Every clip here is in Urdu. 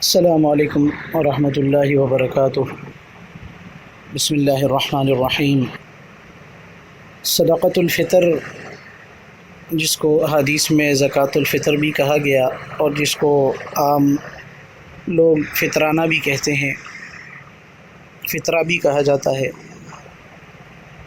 السلام علیکم ورحمۃ اللہ وبرکاتہ۔ بسم اللہ الرحمن الرحیم۔ صدقۃ الفطر، جس کو احادیث میں زکوٰۃ الفطر بھی کہا گیا اور جس کو عام لوگ فطرانہ بھی کہتے ہیں، فطرہ بھی کہا جاتا ہے،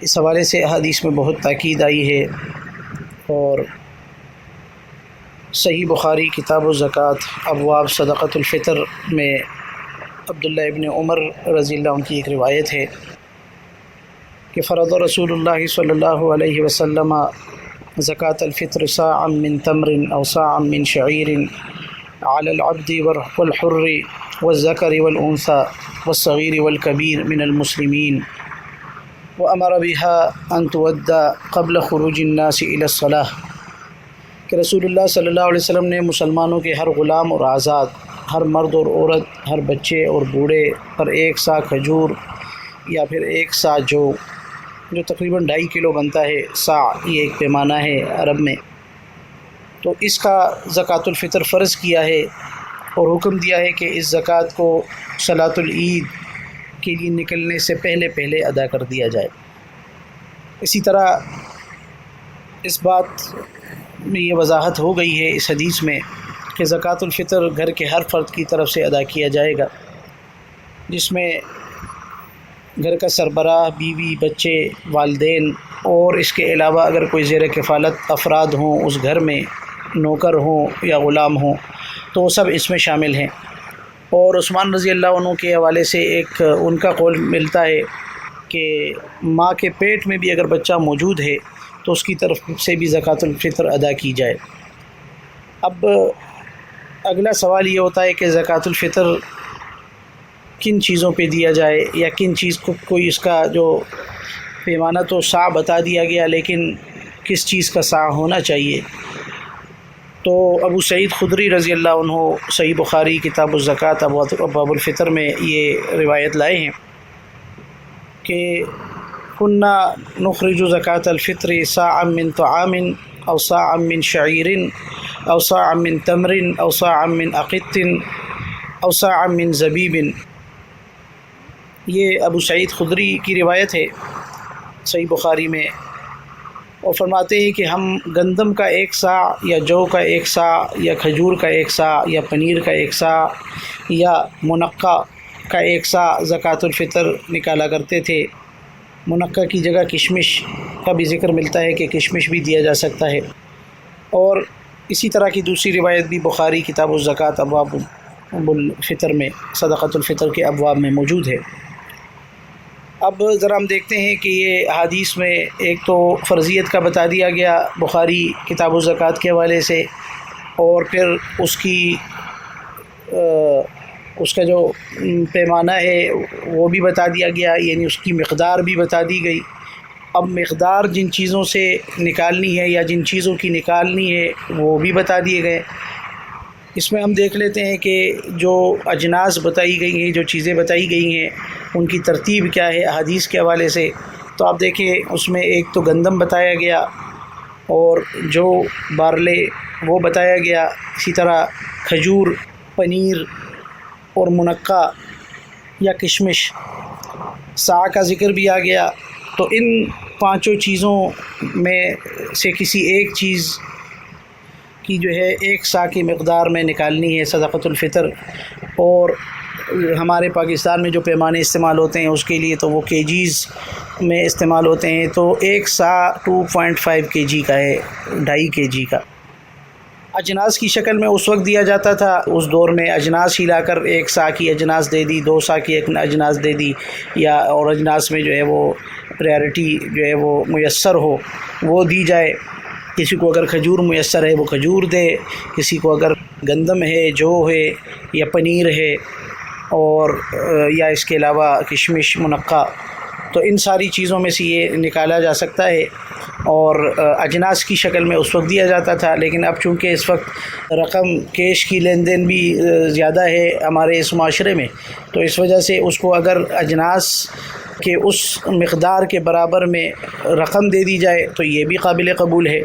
اس حوالے سے احادیث میں بہت تاکید آئی ہے۔ اور صحیح بخاری کتاب الزکوٰۃ ابواب صدقۃ الفطر میں عبداللہ ابن عمر رضی اللہ عنہ کی ایک روایت ہے کہ فرض رسول اللہ صلی اللہ علیہ وسلم زکوٰۃ الفطر صاعا من تمر او صاعا من شعیر علی العبد والحر والذکر والانثى والصغیر والکبیر من المسلمین وامر بها ان تؤدى قبل خروج الناس الى الصلاة، کہ رسول اللہ صلی اللہ علیہ وسلم نے مسلمانوں کے ہر غلام اور آزاد، ہر مرد اور عورت، ہر بچے اور بوڑھے پر 1 سا کھجور یا پھر 1 سا جو تقریباً 2.5 کلو بنتا ہے، سا یہ ایک پیمانہ ہے عرب میں، تو اس کا زکوٰۃ الفطر فرض کیا ہے اور حکم دیا ہے کہ اس زکوٰۃ کو صلاۃ العید کے لیے نکلنے سے پہلے ادا کر دیا جائے۔ اسی طرح اس بات میں یہ وضاحت ہو گئی ہے اس حدیث میں کہ زکوٰۃ الفطر گھر کے ہر فرد کی طرف سے ادا کیا جائے گا، جس میں گھر کا سربراہ، بیوی، بچے، والدین اور اس کے علاوہ اگر کوئی زیر کفالت افراد ہوں اس گھر میں، نوکر ہوں یا غلام ہوں، تو وہ سب اس میں شامل ہیں۔ اور عثمان رضی اللہ عنہ کے حوالے سے ایک ان کا قول ملتا ہے کہ ماں کے پیٹ میں بھی اگر بچہ موجود ہے تو اس کی طرف سے بھی زکوٰۃ الفطر ادا کی جائے۔ اب اگلا سوال یہ ہوتا ہے کہ زکوٰۃ الفطر کن چیزوں پہ دیا جائے، یا کن چیز کو کوئی اس کا جو پیمانہ تو سا بتا دیا گیا، لیکن کس چیز کا سا ہونا چاہیے۔ تو ابو سعید خدری رضی اللہ عنہ صحیح بخاری کتاب الزکوٰۃ ابواب الفطر میں یہ روایت لائے ہیں کہ كنا نخرج زکوٰۃ الفطر صاعا من طعام او صاعا من شعیر او صاعا من تمر او صاعا من اقط او صاعا من زبیب۔ یہ ابو سعید خدری کی روایت ہے صحیح بخاری میں، اور فرماتے ہیں کہ ہم گندم کا 1 سا یا جو کا 1 سا یا کھجور کا 1 سا یا پنیر کا 1 سا یا منقع کا 1 سا زکوٰۃ الفطر نکالا کرتے تھے۔ منقع کی جگہ کشمش کا بھی ذکر ملتا ہے کہ کشمش بھی دیا جا سکتا ہے، اور اسی طرح کی دوسری روایت بھی بخاری کتاب الزکوٰۃ ابواب الفطر میں، صدقۃ الفطر کے ابواب میں موجود ہے۔ اب ذرا ہم دیکھتے ہیں کہ یہ حدیث میں ایک تو فرضیت کا بتا دیا گیا بخاری کتاب الزکوٰۃ کے حوالے سے، اور پھر اس کا جو پیمانہ ہے وہ بھی بتا دیا گیا، یعنی اس کی مقدار بھی بتا دی گئی۔ اب مقدار جن چیزوں سے نکالنی ہے یا جن چیزوں کی نکالنی ہے وہ بھی بتا دیے گئے۔ اس میں ہم دیکھ لیتے ہیں کہ جو اجناس بتائی گئی ہیں، جو چیزیں بتائی گئی ہیں، ان کی ترتیب کیا ہے احادیث کے حوالے سے۔ تو آپ دیکھیں اس میں ایک تو گندم بتایا گیا، اور جو بارلے وہ بتایا گیا، اسی طرح کھجور، پنیر اور منقع یا کشمش، سا کا ذکر بھی آ گیا۔ تو ان 5 چیزوں میں سے کسی ایک چیز کی جو ہے 1 سا کی مقدار میں نکالنی ہے صدقۃ الفطر، اور ہمارے پاکستان میں جو پیمانے استعمال ہوتے ہیں اس کے لیے تو وہ کیجیز میں استعمال ہوتے ہیں، تو 1 سا 2.5 kg کا ہے، 2.5 kg کا۔ اجناس کی شکل میں اس وقت دیا جاتا تھا، اس دور میں اجناس ہی لا کر 1 سا کی اجناس دے دی، 2 سا کی اجناس دے دی، یا اور اجناس میں جو ہے وہ پریارٹی جو ہے وہ میسر ہو وہ دی جائے۔ کسی کو اگر کھجور میسر ہے وہ کھجور دے، کسی کو اگر گندم ہے، جو ہے، یا پنیر ہے، اور یا اس کے علاوہ کشمش، منقع، تو ان ساری چیزوں میں سے یہ نکالا جا سکتا ہے، اور اجناس کی شکل میں اس وقت دیا جاتا تھا۔ لیکن اب چونکہ اس وقت رقم کیش کی لین دین بھی زیادہ ہے ہمارے اس معاشرے میں، تو اس وجہ سے اس کو اگر اجناس کے اس مقدار کے برابر میں رقم دے دی جائے تو یہ بھی قابل قبول ہے۔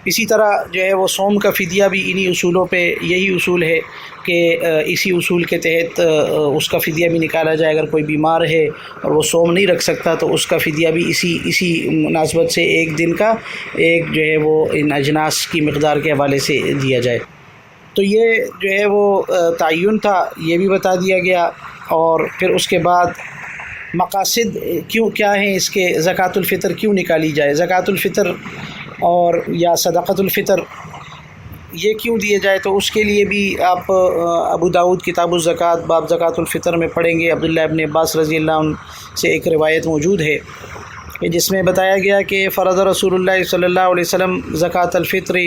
اسی طرح جو ہے وہ صوم کا فدیہ بھی انہی اصولوں پہ، یہی اصول ہے کہ اسی اصول کے تحت اس کا فدیہ بھی نکالا جائے۔ اگر کوئی بیمار ہے اور وہ صوم نہیں رکھ سکتا تو اس کا فدیہ بھی اسی مناسبت سے ایک دن کا ایک جو ہے وہ ان اجناس کی مقدار کے حوالے سے دیا جائے۔ تو یہ جو ہے وہ تعین تھا، یہ بھی بتا دیا گیا۔ اور پھر اس کے بعد مقاصد کیا ہیں اس کے، زکوٰۃ الفطر کیوں نکالی جائے، زکوٰۃ الفطر اور یا صدقۃ الفطر یہ کیوں دیے جائے، تو اس کے لیے بھی آپ ابو داؤد کتاب الزکوٰۃ باب زکوٰۃ الفطر میں پڑھیں گے۔ عبداللہ ابن عباس رضی اللہ عنہ سے ایک روایت موجود ہے کہ جس میں بتایا گیا کہ فرض رسول اللہ صلی اللہ علیہ وسلم زکوٰۃ الفطر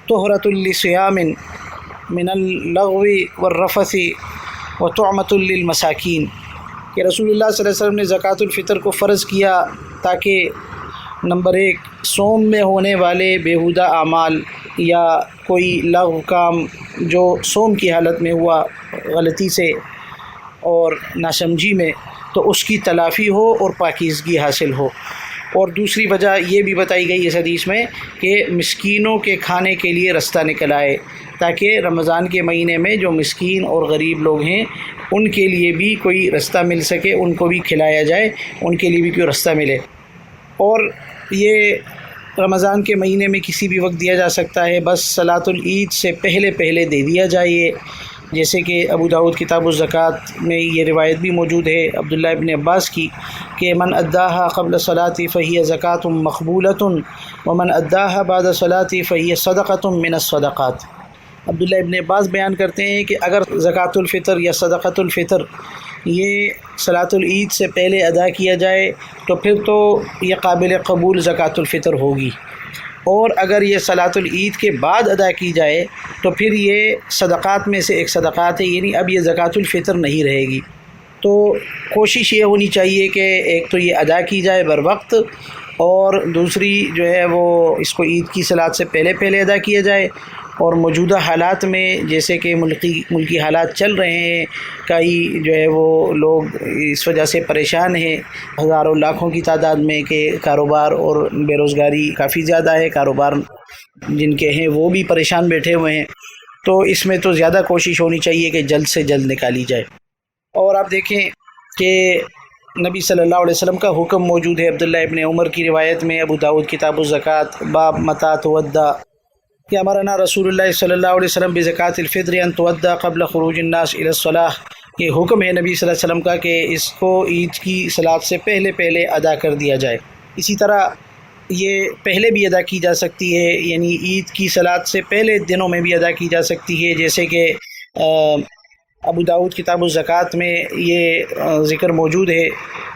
طہرۃ للصیام من اللغو والرفث وطعمۃ للمساکین، کہ رسول اللہ صلی اللہ علیہ وسلم نے زکوٰۃ الفطر کو فرض کیا تاکہ نمبر ایک صوم میں ہونے والے بیہودہ اعمال یا کوئی لغو کام جو صوم کی حالت میں ہوا غلطی سے اور ناسمجھی میں، تو اس کی تلافی ہو اور پاکیزگی حاصل ہو۔ اور دوسری وجہ یہ بھی بتائی گئی اس حدیث میں کہ مسکینوں کے کھانے کے لیے رستہ نکل آئے، تاکہ رمضان کے مہینے میں جو مسکین اور غریب لوگ ہیں ان کے لیے بھی کوئی رستہ مل سکے، ان کو بھی کھلایا جائے، ان کے لیے بھی کوئی رستہ ملے۔ اور یہ رمضان کے مہینے میں کسی بھی وقت دیا جا سکتا ہے، بس صلاۃ العید سے پہلے دے دیا جائے، جیسے کہ ابو داؤد کتاب الزکوٰۃ میں یہ روایت بھی موجود ہے عبداللہ ابن عباس کی کہ من اداها قبل الصلاۃ فہی زکوٰۃ مقبولۃ ومن اداها بعد الصلاۃ فہی صدقۃ من الصدقات۔ عبداللہ ابن عباس بیان کرتے ہیں کہ اگر زکوٰۃ الفطر یا صدقۃ الفطر یہ صلاۃ العید سے پہلے ادا کیا جائے تو پھر تو یہ قابل قبول زکوٰۃ الفطر ہوگی، اور اگر یہ صلاۃ العید کے بعد ادا کی جائے تو پھر یہ صدقات میں سے ایک صدقات ہے، یعنی اب یہ زکوٰۃ الفطر نہیں رہے گی۔ تو کوشش یہ ہونی چاہیے کہ ایک تو یہ ادا کی جائے بر وقت، اور دوسری جو ہے وہ اس کو عید کی صلاۃ سے پہلے ادا کیا جائے۔ اور موجودہ حالات میں جیسے کہ ملکی حالات چل رہے ہیں، کئی جو ہے وہ لوگ اس وجہ سے پریشان ہیں، ہزاروں لاکھوں کی تعداد میں، کہ کاروبار اور بے روزگاری کافی زیادہ ہے، کاروبار جن کے ہیں وہ بھی پریشان بیٹھے ہوئے ہیں، تو اس میں تو زیادہ کوشش ہونی چاہیے کہ جلد سے جلد نکالی جائے۔ اور آپ دیکھیں کہ نبی صلی اللہ علیہ وسلم کا حکم موجود ہے عبداللہ ابن عمر کی روایت میں، ابو داؤد کتاب الزکوٰۃ باب متى تودع، کہ امرنا رسول اللہ صلی اللہ علیہ وسلم بزکوٰۃ الفطر ان تودع قبل خروج الناس الی الصلاۃ، یہ حکم ہے نبی صلی اللہ علیہ وسلم کا کہ اس کو عید کی صلاۃ سے پہلے ادا کر دیا جائے۔ اسی طرح یہ پہلے بھی ادا کی جا سکتی ہے، یعنی عید کی صلاۃ سے پہلے دنوں میں بھی ادا کی جا سکتی ہے، جیسے کہ ابو داؤد کتاب الزکوٰۃ میں یہ ذکر موجود ہے۔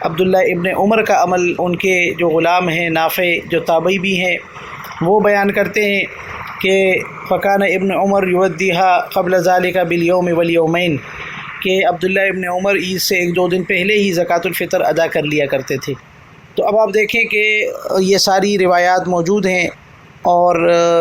عبداللہ ابن عمر کا عمل، ان کے جو غلام ہیں نافع جو تابعی بھی ہیں، وہ بیان کرتے ہیں کہ فکان ابن عمر یودیہا قبل ذالک بالیوم والیومین، کہ عبداللہ ابن عمر عید سے ایک دو دن پہلے ہی زکوٰۃ الفطر ادا کر لیا کرتے تھے۔ تو اب آپ دیکھیں کہ یہ ساری روایات موجود ہیں، اور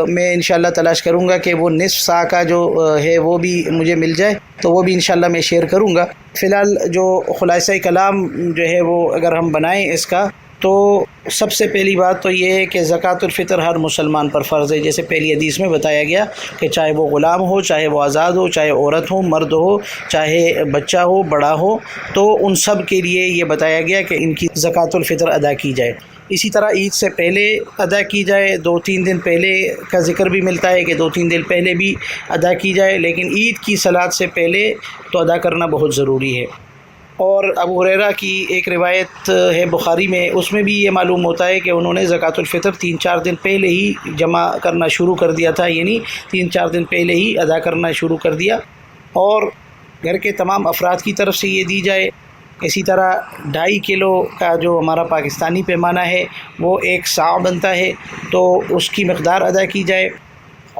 میں انشاءاللہ تلاش کروں گا کہ وہ نصف سا کا جو ہے وہ بھی مجھے مل جائے، تو وہ بھی انشاءاللہ میں شیئر کروں گا۔ فی الحال جو خلاصہ کلام جو ہے وہ اگر ہم بنائیں اس کا، تو سب سے پہلی بات تو یہ ہے کہ زکوٰۃ الفطر ہر مسلمان پر فرض ہے، جیسے پہلی حدیث میں بتایا گیا کہ چاہے وہ غلام ہو، چاہے وہ آزاد ہو، چاہے عورت ہو، مرد ہو، چاہے بچہ ہو، بڑا ہو، تو ان سب کے لیے یہ بتایا گیا کہ ان کی زکوٰۃ الفطر ادا کی جائے۔ اسی طرح عید سے پہلے ادا کی جائے، 2-3 دن پہلے کا ذکر بھی ملتا ہے کہ 2-3 دن پہلے بھی ادا کی جائے، لیکن عید کی صلاۃ سے پہلے تو ادا کرنا بہت ضروری ہے۔ اور ابو ہریرہ کی ایک روایت ہے بخاری میں، اس میں بھی یہ معلوم ہوتا ہے کہ انہوں نے زکوٰۃ الفطر 3-4 دن پہلے ہی جمع کرنا شروع کر دیا تھا، یعنی 3-4 دن پہلے ہی ادا کرنا شروع کر دیا، اور گھر کے تمام افراد کی طرف سے یہ دی جائے۔ اسی طرح 2.5 کلو کا جو ہمارا پاکستانی پیمانہ ہے وہ 1 سا بنتا ہے، تو اس کی مقدار ادا کی جائے۔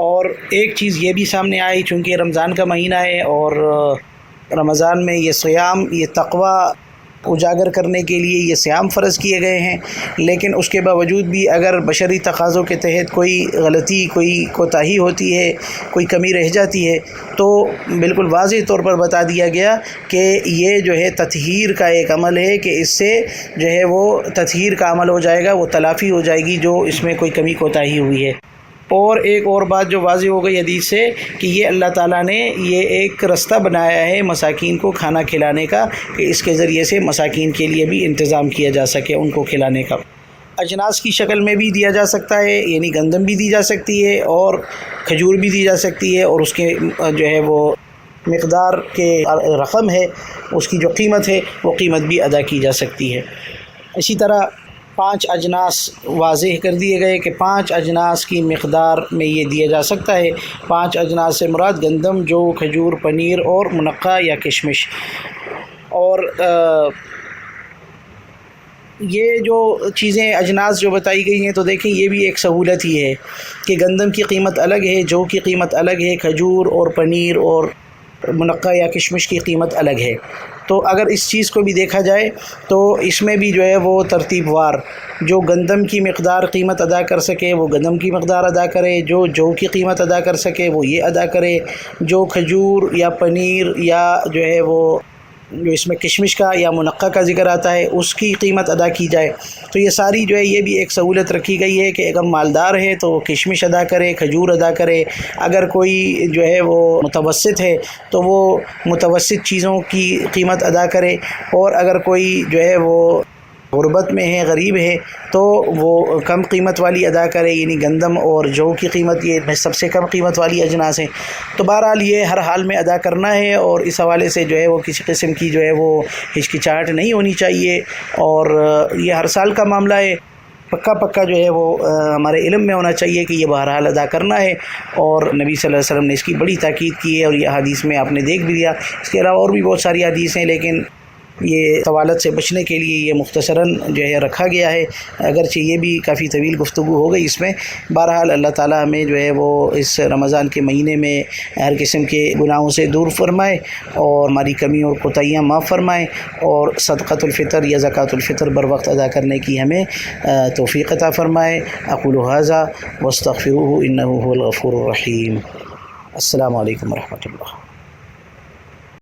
اور ایک چیز یہ بھی سامنے آئی، چونکہ رمضان کا مہینہ ہے، اور رمضان میں یہ صیام، یہ تقوی اجاگر کرنے کے لیے یہ صیام فرض کیے گئے ہیں، لیکن اس کے باوجود بھی اگر بشری تقاضوں کے تحت کوئی غلطی، کوئی کوتاہی ہوتی ہے، کوئی کمی رہ جاتی ہے، تو بالکل واضح طور پر بتا دیا گیا کہ یہ جو ہے تطہیر کا ایک عمل ہے، کہ اس سے جو ہے وہ تطہیر کا عمل ہو جائے گا، وہ تلافی ہو جائے گی جو اس میں کوئی کمی کوتاہی ہوئی ہے۔ اور ایک اور بات جو واضح ہو گئی حدیث سے کہ یہ اللہ تعالیٰ نے یہ ایک رستہ بنایا ہے مساکین کو کھانا کھلانے کا، کہ اس کے ذریعے سے مساکین کے لیے بھی انتظام کیا جا سکے ان کو کھلانے کا۔ اجناس کی شکل میں بھی دیا جا سکتا ہے، یعنی گندم بھی دی جا سکتی ہے اور کھجور بھی دی جا سکتی ہے، اور اس کے جو ہے وہ مقدار کے رقم ہے، اس کی جو قیمت ہے وہ قیمت بھی ادا کی جا سکتی ہے۔ اسی طرح 5 اجناس واضح کر دیے گئے کہ 5 اجناس کی مقدار میں یہ دیا جا سکتا ہے۔ 5 اجناس سے مراد گندم، جو، کھجور، پنیر اور منقع یا کشمش۔ اور یہ جو چیزیں اجناس جو بتائی گئی ہیں، تو دیکھیں یہ بھی ایک سہولت ہی ہے کہ گندم کی قیمت الگ ہے، جو کی قیمت الگ ہے، کھجور اور پنیر اور منقع یا کشمش کی قیمت الگ ہے۔ تو اگر اس چیز کو بھی دیکھا جائے تو اس میں بھی جو ہے وہ ترتیب وار جو گندم کی مقدار قیمت ادا کر سکے وہ گندم کی مقدار ادا کرے، جو کی قیمت ادا کر سکے وہ یہ ادا کرے، جو کھجور یا پنیر یا جو ہے وہ جو اس میں کشمش کا یا منقع کا ذکر آتا ہے اس کی قیمت ادا کی جائے۔ تو یہ ساری جو ہے یہ بھی ایک سہولت رکھی گئی ہے کہ اگر مالدار ہے تو کشمش ادا کرے، کھجور ادا کرے، اگر کوئی جو ہے وہ متوسط ہے تو وہ متوسط چیزوں کی قیمت ادا کرے، اور اگر کوئی جو ہے وہ غربت میں ہے، غریب ہے، تو وہ کم قیمت والی ادا کرے، یعنی گندم اور جو کی قیمت یہ سب سے کم قیمت والی اجناس ہیں۔ تو بہرحال یہ ہر حال میں ادا کرنا ہے، اور اس حوالے سے جو ہے وہ کسی قسم کی جو ہے وہ ہچکچاہٹ نہیں ہونی چاہیے، اور یہ ہر سال کا معاملہ ہے، پکا جو ہے وہ ہمارے علم میں ہونا چاہیے کہ یہ بہرحال ادا کرنا ہے، اور نبی صلی اللہ علیہ وسلم نے اس کی بڑی تاکید کی ہے، اور یہ حدیث میں آپ نے دیکھ بھی لیا۔ اس کے علاوہ اور بھی بہت ساری حدیث ہیں، لیکن یہ طوالت سے بچنے کے لیے یہ مختصراً جو ہے رکھا گیا ہے، اگرچہ یہ بھی کافی طویل گفتگو ہو گئی اس میں۔ بہرحال اللہ تعالیٰ ہمیں جو ہے وہ اس رمضان کے مہینے میں ہر قسم کے گناہوں سے دور فرمائے، اور ہماری کمی اور کوتاہیاں معاف فرمائے، اور صدقۃ الفطر یا زکوٰۃ الفطر بر وقت ادا کرنے کی ہمیں توفیق عطا فرمائے۔ اقول ھذا واستغفروہ انہ ھو الغفور الرحیم۔ السلام علیکم ورحمۃ اللہ۔